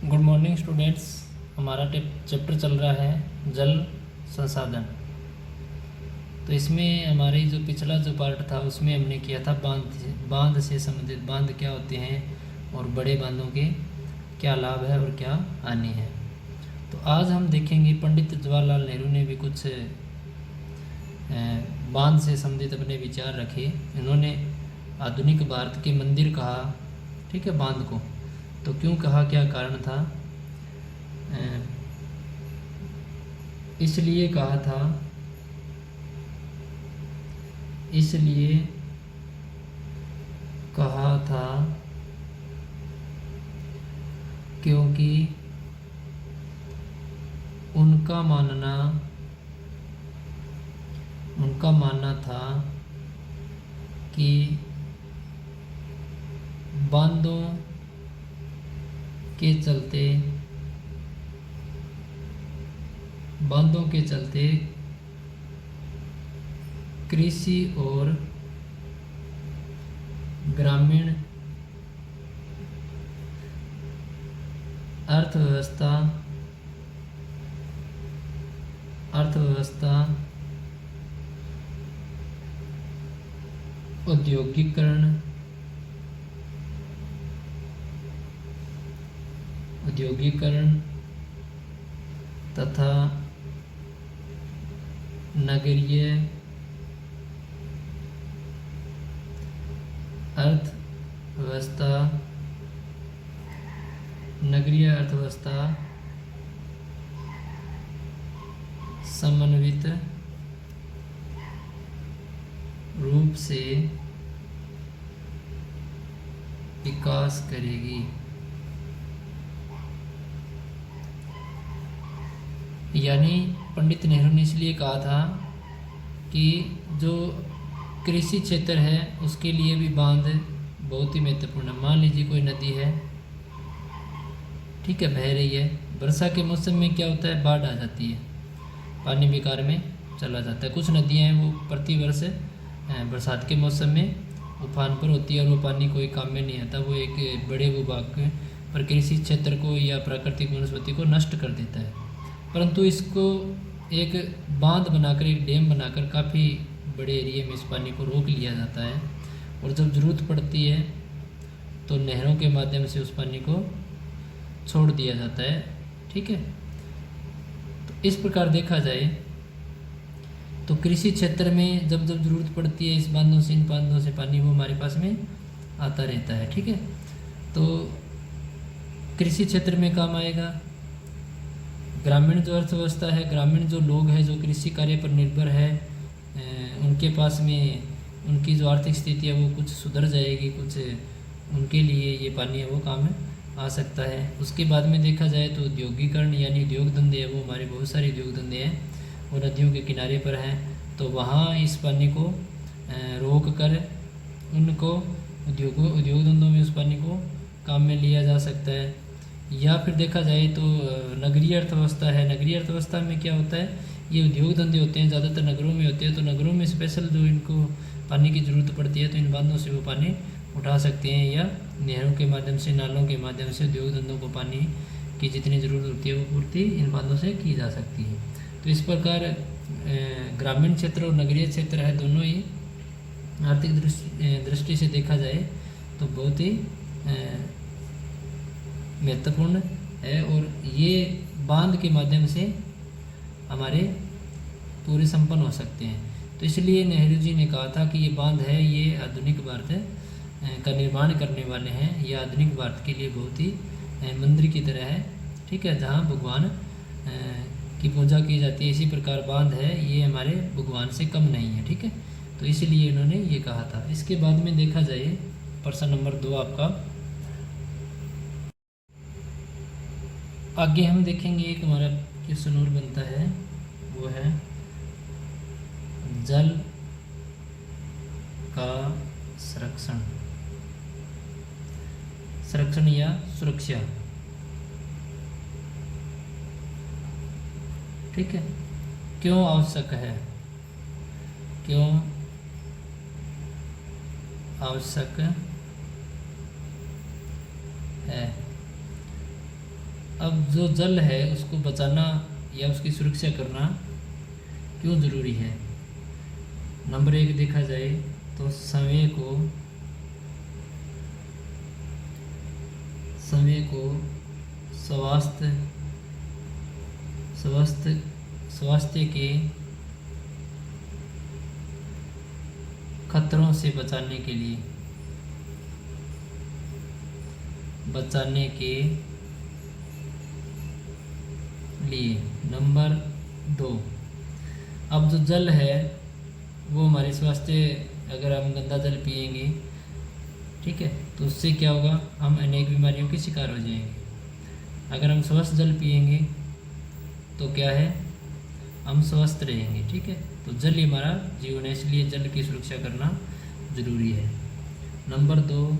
Good morning students. हमारा chapter चल रहा है जल संसाधन। तो इसमें हमारे जो पिछला जो पार्ट था उसमें हमने किया था बांध से संबंधित, बांध क्या होते हैं और बड़े बांधों के क्या लाभ है और क्या हानि है। तो आज हम देखेंगे पंडित जवाहरलाल नेहरू ने भी कुछ बांध से संबंधित अपने विचार रखे। इन्होंने आधुनिक भारत के मंदिर कहा, ठीक है, बांध को। तो क्यों कहा, क्या कारण था? इसलिए कहा था क्योंकि उनका मानना था कि बांधों के चलते कृषि और ग्रामीण अर्थव्यवस्था औद्योगिकरण तथा नगरीय अर्थव्यवस्था समन्वित रूप से विकास करेगी। यानी पंडित नेहरू ने इसलिए कहा था कि जो कृषि क्षेत्र है उसके लिए भी बांध बहुत ही महत्वपूर्ण है। मान लीजिए कोई नदी है, ठीक है, बह रही है, वर्षा के मौसम में क्या होता है, बाढ़ आ जाती है, पानी बेकार में चला जाता है। कुछ नदियां हैं वो प्रतिवर्ष बरसात के मौसम में उफान पर होती है और वो पानी कोई काम में नहीं आता, वो एक बड़े भूभाग पर कृषि क्षेत्र को या प्राकृतिक वनस्पति को नष्ट कर देता है। परंतु इसको एक बांध बनाकर, एक डैम बनाकर काफ़ी बड़े एरिया में इस पानी को रोक लिया जाता है और जब ज़रूरत पड़ती है तो नहरों के माध्यम से उस पानी को छोड़ दिया जाता है, ठीक है। तो इस प्रकार देखा जाए तो कृषि क्षेत्र में जब जब ज़रूरत पड़ती है इन बांधों से पानी वो हमारे पास में आता रहता है, ठीक है। तो कृषि क्षेत्र में काम आएगा। ग्रामीण जो अर्थव्यवस्था है, ग्रामीण जो लोग हैं जो कृषि कार्य पर निर्भर है, उनके पास में उनकी जो आर्थिक स्थिति है वो कुछ सुधर जाएगी, कुछ उनके लिए ये पानी है वो काम आ सकता है। उसके बाद में देखा जाए तो औद्योगिकरण यानी उद्योग धंधे है, वो हमारे बहुत सारे उद्योग धंधे हैं वो नदियों के किनारे पर हैं, तो वहाँ इस पानी को रोक कर उनको उद्योग धंधों में उस पानी को काम में लिया जा सकता है। या फिर देखा जाए तो नगरीय अर्थव्यवस्था है। नगरीय अर्थव्यवस्था में क्या होता है, ये उद्योग धंधे होते हैं, ज़्यादातर नगरों में होते हैं, तो नगरों में स्पेशल जो इनको पानी की ज़रूरत पड़ती है तो इन बांधों से वो पानी उठा सकते हैं या नहरों के माध्यम से, नालों के माध्यम से उद्योग धंधों को पानी की जितनी ज़रूरत होती है वो पूर्ति इन बांधों से की जा सकती है। तो इस प्रकार ग्रामीण क्षेत्र और नगरीय क्षेत्र है, दोनों ही आर्थिक दृष्टि से देखा जाए तो बहुत ही महत्वपूर्ण है और ये बांध के माध्यम से हमारे पूरे संपन्न हो सकते हैं। तो इसलिए नेहरू जी ने कहा था कि ये बांध है, ये आधुनिक भारत का निर्माण करने वाले हैं। ये आधुनिक भारत के लिए बहुत ही मंदिर की तरह है, ठीक है, जहाँ भगवान की पूजा की जाती है। इसी प्रकार बांध है, ये हमारे भगवान से कम नहीं है, ठीक है। तो इसलिए इन्होंने ये कहा था। इसके बाद में देखा जाए प्रश्न नंबर 2 आपका, आगे हम देखेंगे एक हमारा क्वेश्चन और बनता है, वो है जल का संरक्षण या सुरक्षा, ठीक है, क्यों आवश्यक है, क्यों आवश्यक है। अब जो जल है उसको बचाना या उसकी सुरक्षा करना क्यों ज़रूरी है? नंबर 1 देखा जाए तो समय को स्वास्थ्य के खतरों से बचाने के लिए नंबर 2, अब जो जल है वो हमारे स्वास्थ्य, अगर हम गंदा जल पिएंगे, ठीक है, तो उससे क्या होगा, हम अनेक बीमारियों के शिकार हो जाएंगे। अगर हम स्वस्थ जल पिएंगे तो क्या है, हम स्वस्थ रहेंगे, ठीक है। तो जल ही हमारा जीवन है, इसलिए जल की सुरक्षा करना जरूरी है। नंबर 2,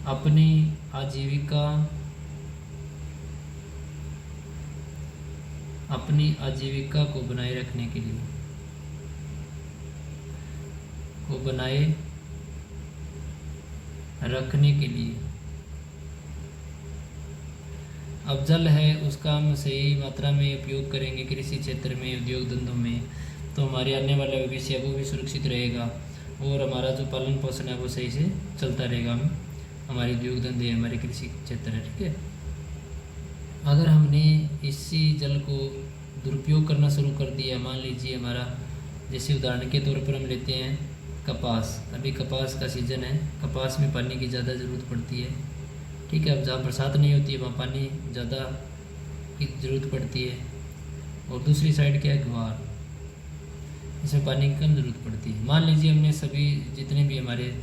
अपनी आजीविका को बनाए रखने के लिए अब जल है उसका हम सही मात्रा में उपयोग करेंगे कृषि क्षेत्र में, उद्योग धंधों में, तो हमारे आने वाला भविष्य है वो भी सुरक्षित रहेगा और हमारा जो पालन पोषण है वो सही से चलता रहेगा। हमारे उद्योग धंधे, हमारे कृषि क्षेत्र है, ठीक है। अगर हमने इसी जल को दुरुपयोग करना शुरू कर दिया, मान लीजिए हमारा, जैसे उदाहरण के तौर पर हम लेते हैं कपास, अभी कपास का सीज़न है, कपास में पानी की ज़्यादा ज़रूरत पड़ती है, ठीक है। अब जहाँ बरसात नहीं होती है वहाँ पानी ज़्यादा की ज़रूरत पड़ती है, और दूसरी साइड क्या है, ग्वार, इसमें पानी की कम ज़रूरत पड़ती है। मान लीजिए हमने सभी जितने भी हमारे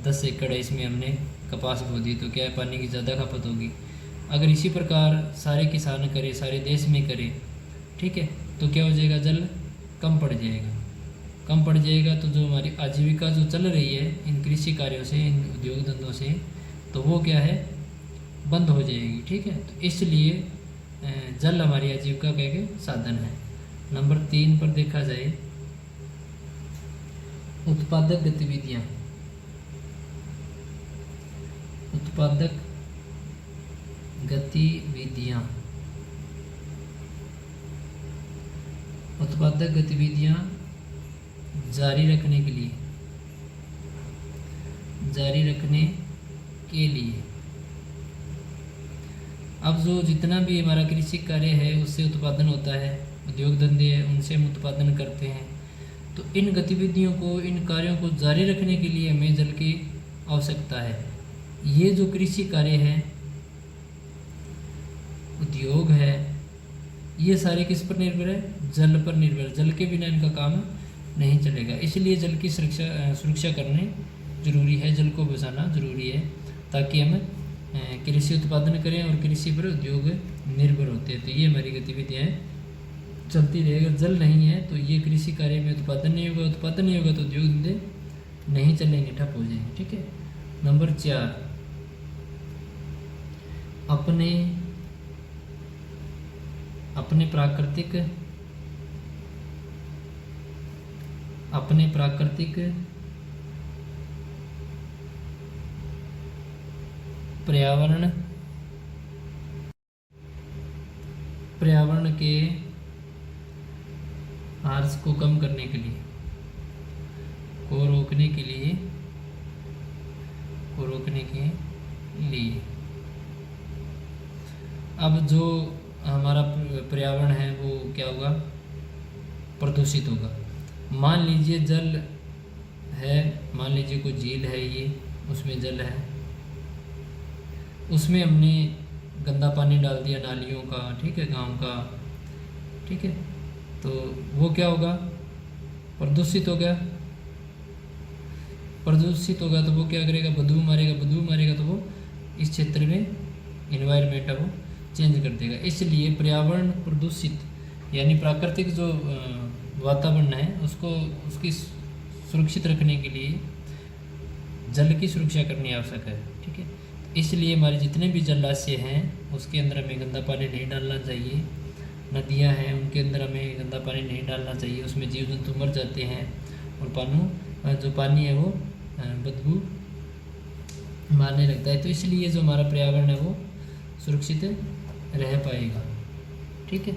10 एकड़ है इसमें हमने कपास बो दी, तो क्या है, पानी की ज़्यादा खपत होगी। अगर इसी प्रकार सारे किसान करें, सारे देश में करें, ठीक है, तो क्या हो जाएगा, जल कम पड़ जाएगा। तो जो हमारी आजीविका जो चल रही है इन कृषि कार्यों से, इन उद्योग धंधों से, तो वो क्या है, बंद हो जाएगी, ठीक है। तो इसलिए जल हमारी आजीविका का एक साधन है। नंबर 3 पर देखा जाए उत्पादक गतिविधियाँ। उत्पादक गतिविधियाँ जारी रखने के लिए अब जो जितना भी हमारा कृषि कार्य है उससे उत्पादन होता है, उद्योग धंधे हैं उनसे हम उत्पादन करते हैं, तो इन गतिविधियों को, इन कार्यों को जारी रखने के लिए हमें जल की आवश्यकता है। ये जो कृषि कार्य है, उद्योग है, ये सारे किस पर निर्भर है, जल पर निर्भर। जल के बिना इनका काम नहीं चलेगा, इसलिए जल की सुरक्षा करनी जरूरी है, जल को बचाना जरूरी है, ताकि हम कृषि उत्पादन करें और कृषि पर उद्योग निर्भर होते हैं। तो ये हमारी गतिविधियाँ चलती रहेगी। अगर जल नहीं है तो ये कृषि कार्य में उत्पादन नहीं होगा तो उद्योग धंधे नहीं चलेंगे, ठप हो जाएंगे, ठीक है। नंबर 4, अपने प्राकृतिक पर्यावरण के हार्स को कम करने के लिए, रोकने के लिए अब जो हमारा पर्यावरण है वो क्या होगा, प्रदूषित होगा। मान लीजिए जल है, मान लीजिए कोई झील है, ये उसमें जल है, उसमें हमने गंदा पानी डाल दिया नालियों का, ठीक है, गांव का, ठीक है, तो वो क्या होगा, प्रदूषित हो गया। तो वो क्या करेगा, बदबू मारेगा, तो वो इस क्षेत्र में इन्वायरमेंट है वो चेंज कर देगा। इसलिए पर्यावरण प्रदूषित यानी प्राकृतिक जो वातावरण है उसकी सुरक्षित रखने के लिए जल की सुरक्षा करनी आवश्यक है, ठीक है। इसलिए हमारे जितने भी जलाशय हैं उसके अंदर हमें गंदा पानी नहीं डालना चाहिए, नदियां हैं उनके अंदर हमें गंदा पानी नहीं डालना चाहिए, उसमें जीव जंतु मर जाते हैं और जो पानी है वो बदबू मारने लगता है। तो इसलिए जो हमारा पर्यावरण है वो सुरक्षित रह पाएगा। ठीक है।